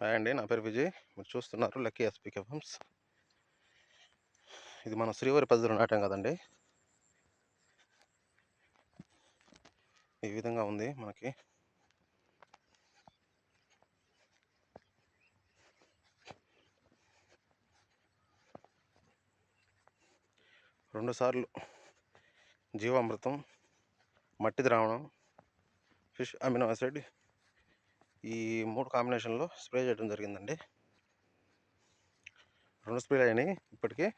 Hi అండి, నా పేరు విజయ్. మీరు చూస్తున్నారు లక్కీ ఎస్పీకే ఫార్మ్స్. ఇది మనం శ్రీవారి పద్ధతిలో నాటాం కదండి. ఈ విధంగా ఉంది మనకి. రెండుసార్లు జీవామృతం, మట్టి ద్రావణం, ఫిష్ అమినో యాసిడ్, ఈ 3 కాంబినేషన్లో స్ప్రే చేయడం జరిగిందండి. 2 స్ప్రేలు అయినాయి ఇప్పటికీ.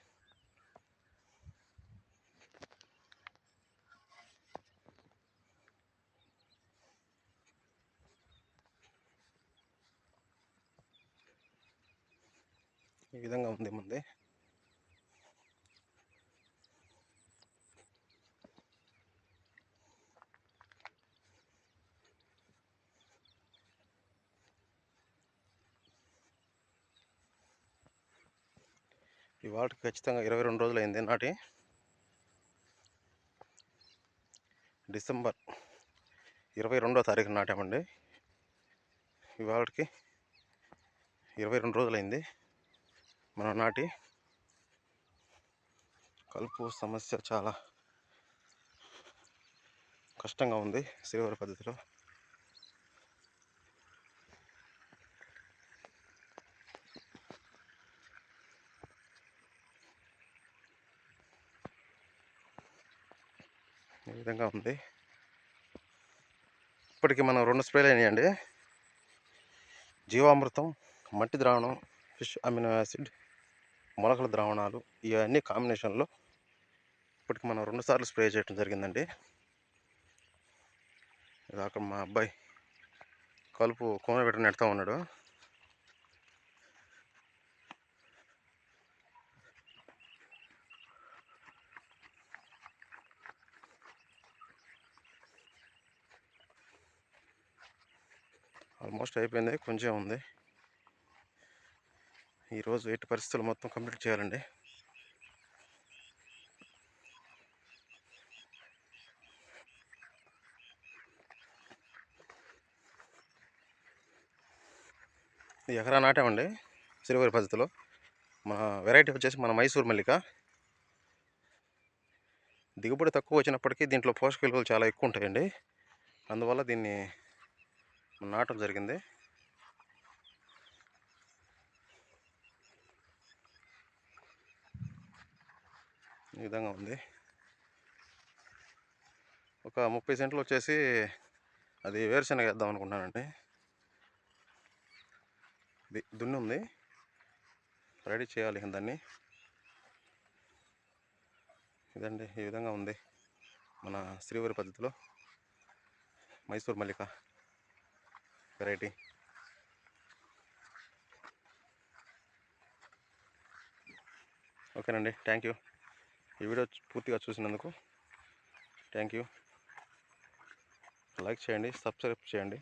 ఈ విధంగా ఉంది ముందే. ఇవాళకి ఖచ్చితంగా 22 రోజులు అయింది నాటి. డిసెంబర్ 22వ తారీఖు నాటామండి. ఇవాళకి 22 రోజులైంది మనం నాటి. కలుపు సమస్య చాలా కష్టంగా ఉంది శ్రీవారి పద్ధతిలో. ఈ విధంగా ఉంది. ఇప్పటికి మనం 2 స్ప్రేలు అయినాయండి. జీవామృతం, మట్టి ద్రావణం, ఫిష్ అమినో యాసిడ్, మొలకల ద్రావణాలు, ఇవన్నీ కాంబినేషన్లో ఇప్పటికి మనం 2 సార్లు స్ప్రే చేయడం జరిగిందండి. ఇది అక్కడ మా అబ్బాయి కలుపు కోన పెట్టి నెడతా ఉన్నాడు. ఆల్మోస్ట్ అయిపోయింది, కొంచెం ఉంది. ఈరోజు ఎట్టి పరిస్థితులు మొత్తం కంప్లీట్ చేయాలండి. ఈ ఎకరా నాటామండి శ్రీవారి పద్ధతిలో. మన వెరైటీ వచ్చేసి మన మైసూర్ మల్లిక. దిగుబడి తక్కువ వచ్చినప్పటికీ దీంట్లో పోషక విలువలు చాలా ఎక్కువ ఉంటాయండి. అందువల్ల దీన్ని నాటడం జరిగింది. ఈ విధంగా ఉంది. ఒక 30 సెంట్లు వచ్చేసి అది వేరుశనగ వేద్దాం అనుకుంటున్నానండి. దున్ని ఉంది, రెడీ చేయాలి దాన్ని. ఇదండి, ఈ విధంగా ఉంది మన శ్రీవారి పద్ధతిలో మైసూర్ మల్లిక వెరైటీ. ఓకేనండి, థ్యాంక్ యూ. ఈ వీడియో పూర్తిగా చూసినందుకు థ్యాంక్ యూ. లైక్ చేయండి, సబ్స్క్రైబ్ చేయండి,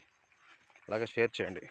అలాగే షేర్ చేయండి.